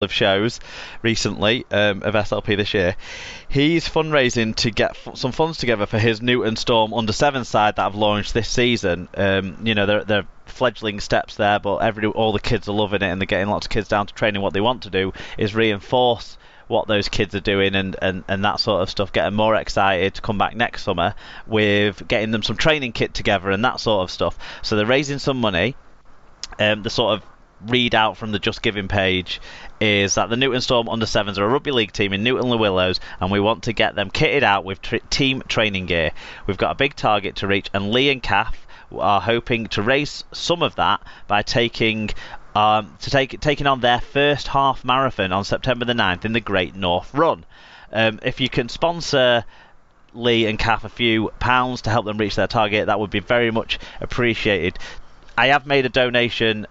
of shows recently of SLP this year. He's fundraising to get some funds together for his Newton Storm under-7 side that have launched this season. They're fledgling steps there, but all the kids are loving it, and they're getting lots of kids down to training. What they want to do is reinforce what those kids are doing and that sort of stuff, getting more excited to come back next summer with getting them some training kit together and that sort of stuff. So they're raising some money. The sort of readout from the Just Giving page is that the Newton Storm under-7s are a rugby league team in Newton Le Willows, and we want to get them kitted out with team training gear. We've got a big target to reach, and Lee and Kath are hoping to raise some of that by taking on their first half marathon on September the 9th in the Great North Run. If you can sponsor Lee and Kath a few pounds to help them reach their target, that would be very much appreciated. I have made a donation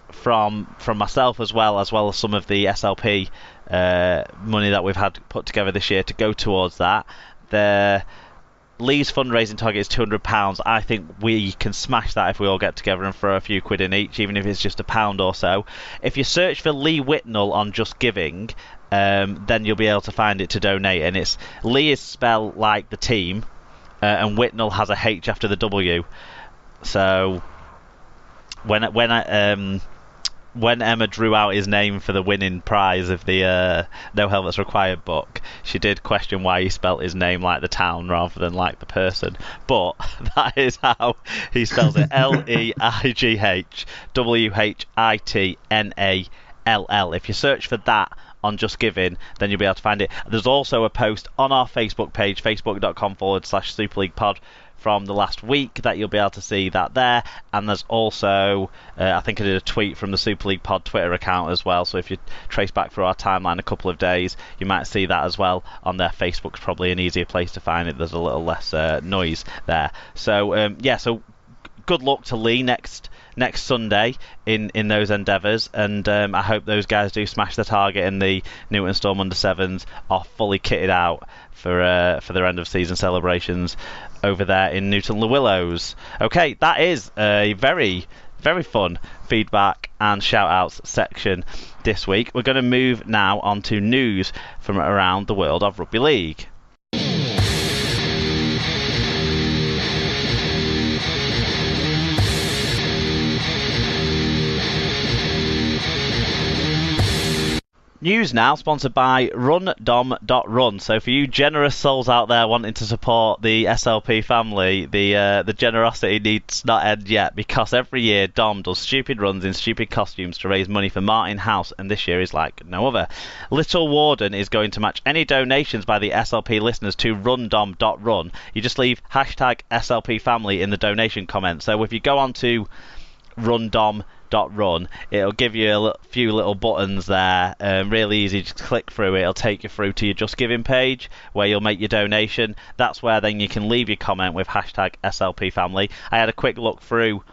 from myself as well as some of the SLP money that we've had put together this year to go towards that. Lee's fundraising target is £200. I think we can smash that if we all get together and throw a few quid in each, even if it's just £1 or so. If you search for Lee Whitnell on Just Giving, then you'll be able to find it to donate. And it's Lee is spelled like the team, and Whitnell has a H after the W. So when Emma drew out his name for the winning prize of the No Helmets Required book, she did question why he spelt his name like the town rather than like the person. But that is how he spells it. LEIGHWHITNALL. If you search for that on Just Giving, then you'll be able to find it. There's also a post on our Facebook page, facebook.com/Super League Pod, from the last week that you'll be able to see that there. And there's also I think I did a tweet from the Super League Pod Twitter account as well, so if you trace back through our timeline a couple of days, you might see that as well on there. Facebook's probably an easier place to find it. There's a little less noise there. So so good luck to Lee next Sunday in those endeavours, and I hope those guys do smash the target and the Newton Storm under-7s are fully kitted out for their end of season celebrations over there in Newton Le Willows. Okay, that is a very, very fun feedback and shout outs section this week. We're going to move now on to news from around the world of rugby league. News now, sponsored by rundom.run. So for you generous souls out there wanting to support the SLP family, the generosity needs not end yet, because every year Dom does stupid runs in stupid costumes to raise money for Martin House, and this year is like no other. Little Warden is going to match any donations by the SLP listeners to rundom.run. You just leave hashtag SLP family in the donation comment. So if you go on to rundom.run, it'll give you a few little buttons there, really easy, just click through it. It'll take you through to your Just Giving page where you'll make your donation. That's where then you can leave your comment with hashtag SLP family. I had a quick look through,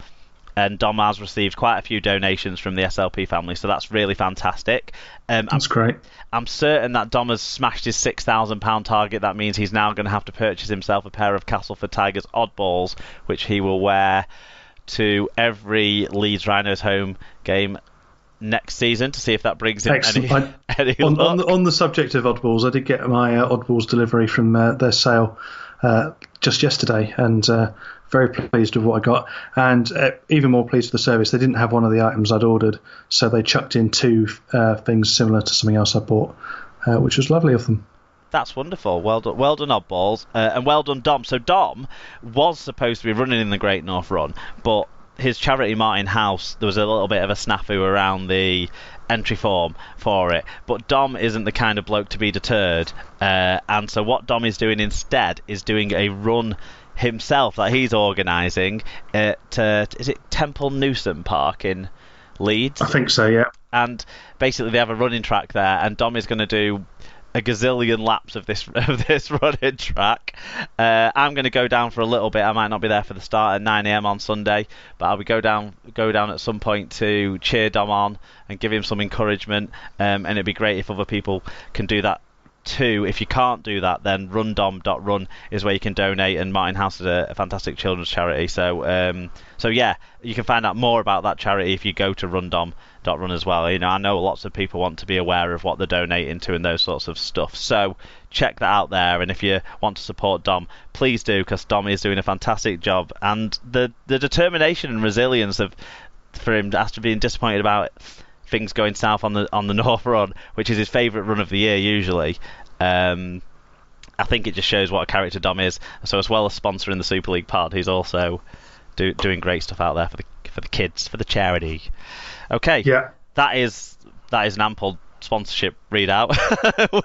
and Dom has received quite a few donations from the SLP family, so that's really fantastic. That's great. I'm certain that Dom has smashed his £6,000 target. That means he's now going to have to purchase himself a pair of Castleford Tigers oddballs, which he will wear to every Leeds Rhinos home game next season to see if that brings him any luck. On the subject of oddballs, I did get my oddballs delivery from their sale just yesterday, and very pleased with what I got, and even more pleased with the service. They didn't have one of the items I'd ordered, so they chucked in two things similar to something else I bought, which was lovely of them. That's wonderful. Well done, oddballs, and well done, Dom. So Dom was supposed to be running in the Great North Run, but his charity Martin House, there was a little bit of a snafu around the entry form for it. But Dom isn't the kind of bloke to be deterred, and so what Dom is doing instead is doing a run himself that he's organising at is it Temple Newsom Park in Leeds? I think so, yeah. And basically they have a running track there, and Dom is going to do a gazillion laps of this running track. I'm going to go down for a little bit. I might not be there for the start at 9 a.m. on Sunday, but I'll go down at some point to cheer Dom on and give him some encouragement. And it'd be great if other people can do that too. If you can't do that, then rundom.run is where you can donate, and Martin House is a fantastic children's charity. So yeah, you can find out more about that charity if you go to rundom.run. run as well. I know lots of people want to be aware of what they're donating to and those sorts of stuff. So check that out there, and if you want to support Dom, please do, because Dom is doing a fantastic job, and the determination and resilience for him after being disappointed about things going south on the North Run, which is his favourite run of the year usually. I think it just shows what a character Dom is. So as well as sponsoring the Super League pod, he's also doing great stuff out there for the kids, for the charity. Okay, yeah, that is an ample sponsorship readout.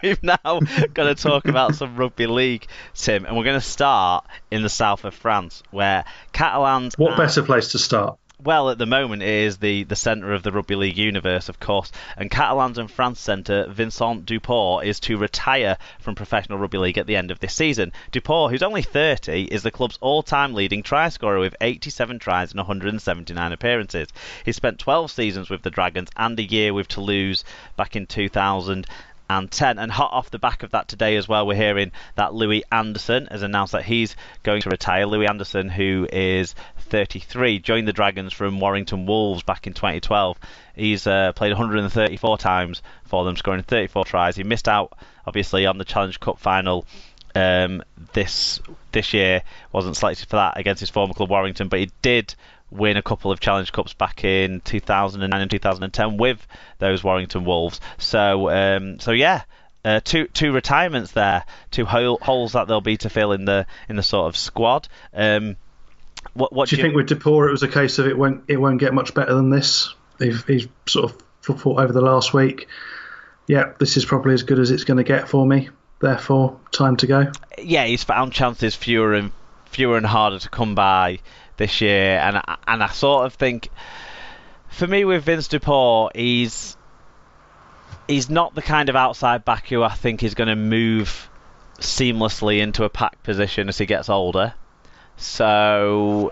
We've now got to talk about some rugby league, Tim, and we're going to start in the south of France, where Catalans. What better place to start? Well, at the moment, it is the centre of the rugby league universe, of course, and Catalans and France centre Vincent Duport is to retire from professional rugby league at the end of this season. Duport, who's only 30, is the club's all-time leading try scorer with 87 tries and 179 appearances. He spent 12 seasons with the Dragons and a year with Toulouse back in 2010. And hot off the back of that today as well, we're hearing that Louis Anderson has announced that he's going to retire. Louis Anderson, who is 33, joined the Dragons from Warrington Wolves back in 2012. He's played 134 times for them, scoring 34 tries. He missed out, obviously, on the Challenge Cup final this year. Wasn't selected for that against his former club Warrington, but he did win a couple of Challenge Cups back in 2009 and 2010 with those Warrington Wolves. So yeah, two retirements there, two holes that there'll be to fill in the sort of squad. What do you think with Duport it was a case of it won't get much better than this? He's sort of thought over the last week, yeah, this is probably as good as it's going to get for me. Therefore, time to go. Yeah, he's found chances fewer and harder to come by this year, and I sort of think, for me with Vince Duport, he's not the kind of outside back who I think is going to move seamlessly into a pack position as he gets older. So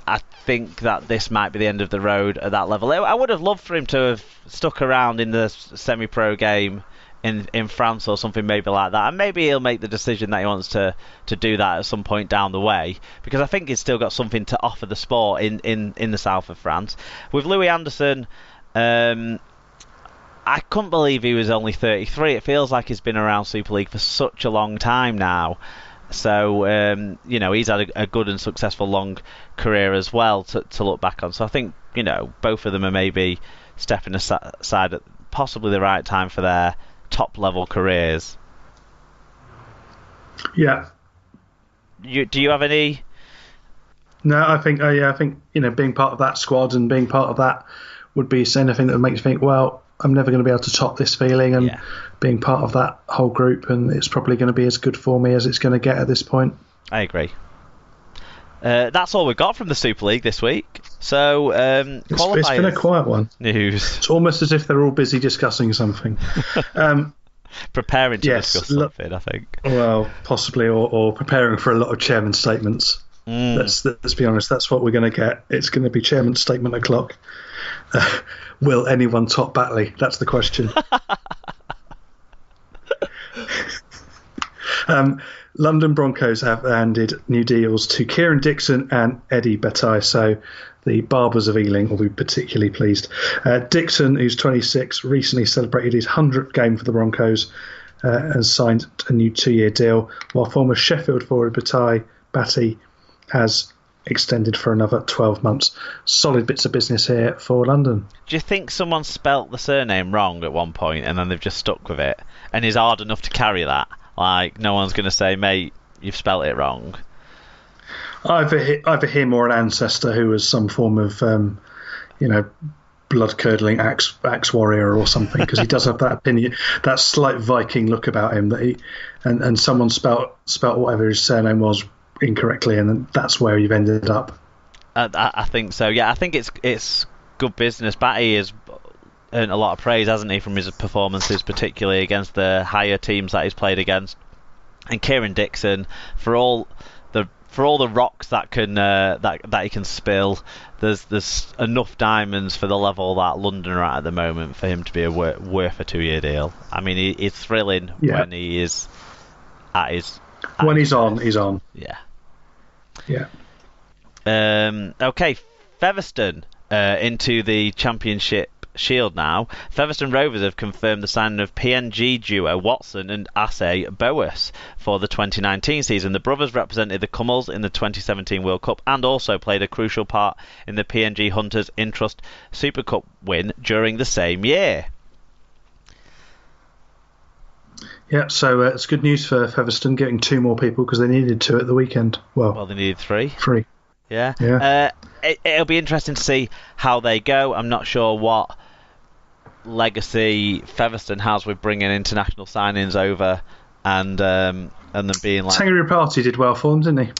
I think that this might be the end of the road at that level. I would have loved for him to have stuck around in the semi-pro game in France or something maybe like that, and maybe he'll make the decision that he wants to do that at some point down the way, because I think he's still got something to offer the sport in the south of France. With Louis Anderson, I couldn't believe he was only 33. It feels like he's been around Super League for such a long time now. So he's had a good and successful long career as well to look back on. So I think both of them are maybe stepping aside at possibly the right time for their top level careers. Yeah. Do you have any? No, I think being part of that squad and being part of that would be anything that would make you think, well, I'm never going to be able to top this feeling, and being part of that whole group, and it's probably going to be as good for me as it's going to get at this point. I agree. That's all we've got from the Super League this week. So it's been a quiet one. News. It's almost as if they're all busy discussing something. Preparing to discuss something, I think. Well, possibly, or preparing for a lot of chairman statements. Let's be honest, that's what we're going to get. It's going to be chairman statement o'clock. Will anyone top Batley? That's the question. London Broncos have handed new deals to Kieran Dixon and Eddie Bataille, so the Barbers of Ealing will be particularly pleased. Dixon, who's 26, recently celebrated his 100th game for the Broncos and signed a new 2-year deal, while former Sheffield forward Batty has extended for another 12 months. Solid bits of business here for London. Do you think someone spelt the surname wrong at one point and then they've just stuck with it, and is hard enough to carry that? Like, no one's going to say, mate, you've spelt it wrong. Either him or an ancestor who was some form of, blood-curdling axe warrior or something, because he does have that opinion, that slight Viking look about him, that and someone spelt whatever his surname was incorrectly, and then that's where you've ended up. I think so. Yeah, I think it's good business. Batty has earned a lot of praise, hasn't he, from his performances, particularly against the higher teams that he's played against. And Kieran Dixon, for all the rocks that he can spill, there's enough diamonds for the level that London are at the moment for him to be worth a 2-year deal. I mean, he's thrilling when he is at his. When he's on, he's on. Yeah. Yeah. Okay, Featherstone into the Championship Shield now. Featherstone Rovers have confirmed the signing of PNG duo Watson and Ase Boas for the 2019 season. The brothers represented the Cummels in the 2017 World Cup and also played a crucial part in the PNG Hunters Intrust Super Cup win during the same year. Yeah, so it's good news for Featherstone getting 2 more people because they needed 2 at the weekend. Well, they needed 3. 3. Yeah. It'll be interesting to see how they go. I'm not sure what legacy Featherstone has with bringing international signings over and them being like... Tanguy Party did well for them, didn't he?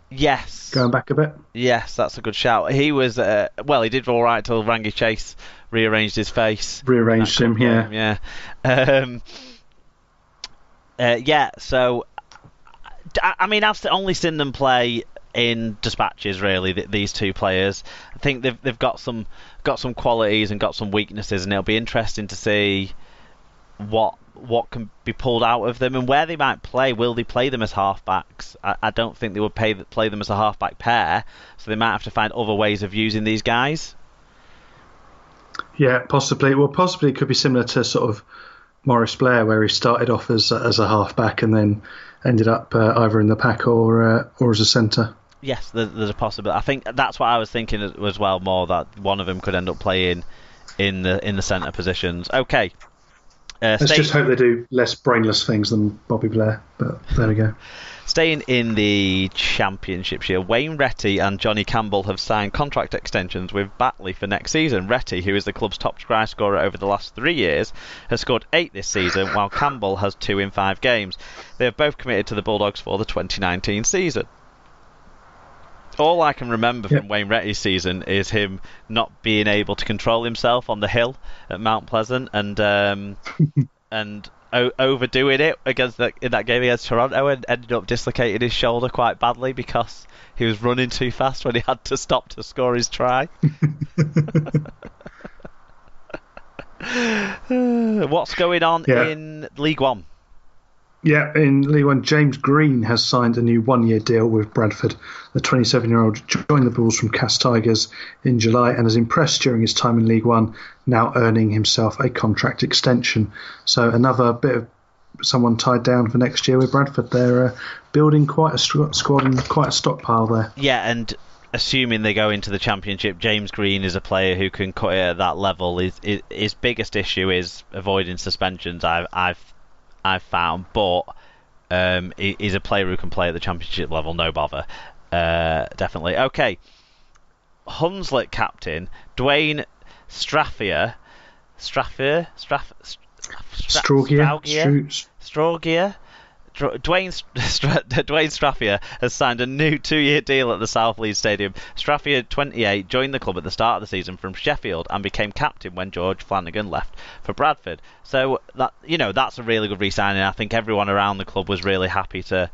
Yes. Going back a bit. Yes, that's a good shout. He was... he did all right till Rangi Chase rearranged his face. Rearranged him, yeah. So... I mean, I've only seen them play in dispatches, really, these 2 players. I think they've got some qualities and got some weaknesses, and it'll be interesting to see what can be pulled out of them and where they might play. Will they play them as halfbacks? I don't think they would play them as a halfback pair, so they might have to find other ways of using these guys. Yeah, possibly. Well, possibly it could be similar to sort of Maurice Blair, where he started off as a halfback and then ended up either in the pack or as a centre. Yes, there's a possibility. I think that's what I was thinking as well. More that one of them could end up playing in the centre positions. Okay. Let's just hope they do less brainless things than Bobby Blair. But there we go. Staying in the Championship here, Wayne Retty and Johnny Campbell have signed contract extensions with Batley for next season. Retty, who is the club's top try scorer over the last 3 years, has scored 8 this season, while Campbell has 2 in 5 games. They have both committed to the Bulldogs for the 2019 season. All I can remember from Wayne Retty's season is him not being able to control himself on the hill at Mount Pleasant and overdoing it in that game against Toronto, and ended up dislocating his shoulder quite badly because he was running too fast when he had to stop to score his try. What's going on in League One? Yeah, in League One, James Green has signed a new 1-year deal with Bradford. The 27-year-old joined the Bulls from Cass Tigers in July and has impressed during his time in League One, now earning himself a contract extension. So another bit of someone tied down for next year with Bradford. They're building quite a squad and quite a stockpile there. Yeah, and assuming they go into the Championship, James Green is a player who can cut it at that level. His biggest issue is avoiding suspensions, I've found, but he's a player who can play at the Championship level, no bother. Definitely. Okay. Hunslet captain Dwayne Straffier. Dwayne Straffier has signed a new 2-year deal at the South Leeds Stadium. Straffier, 28, joined the club at the start of the season from Sheffield and became captain when George Flanagan left for Bradford. So that's a really good re-signing. I think everyone around the club was really happy to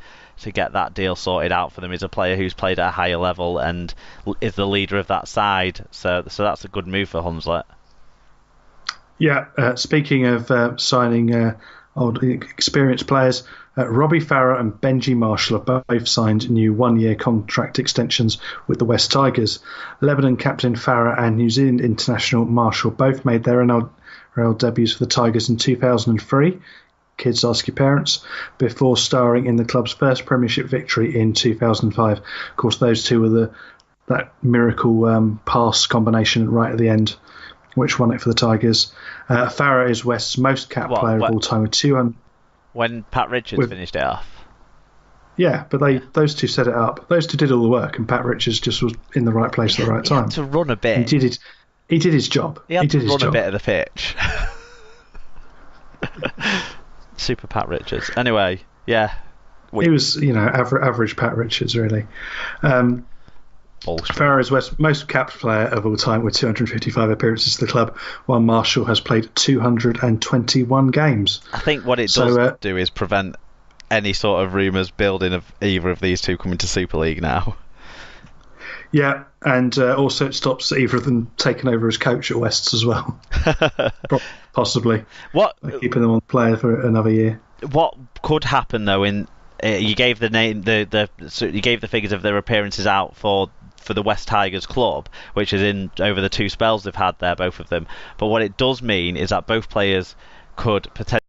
get that deal sorted out for them. He's a player who's played at a higher level and is the leader of that side. So that's a good move for Hunslet. Yeah. Speaking of signing old experienced players, Robbie Farah and Benji Marshall have both signed new 1-year contract extensions with the West Tigers. Lebanon captain Farah and New Zealand international Marshall both made their NRL debuts for the Tigers in 2003. Kids ask your parents, before starring in the club's first premiership victory in 2005. Of course, those two were that miracle pass combination right at the end, which won it for the Tigers. Farah is West's most capped player of all time with 200. When Pat Richards finished it off. Yeah, but those two set it up. Those two did all the work, and Pat Richards just was in the right place at the right time. He had to run a bit. He did his job. He had to run a bit of the pitch. Super Pat Richards. Anyway, yeah. He was, average Pat Richards, really. Farah is West's most capped player of all time with 255 appearances to the club, while Marshall has played 221 games. I think what it does do is prevent any sort of rumours building of either of these two coming to Super League now. Yeah, and also it stops either of them taking over as coach at Wests as well. Possibly. Keeping them on player for another year. What could happen though? You gave the name, you gave the figures of their appearances out for for the West Tigers club, which is in over the 2 spells they've had there, both of them. But what it does mean is that both players could potentially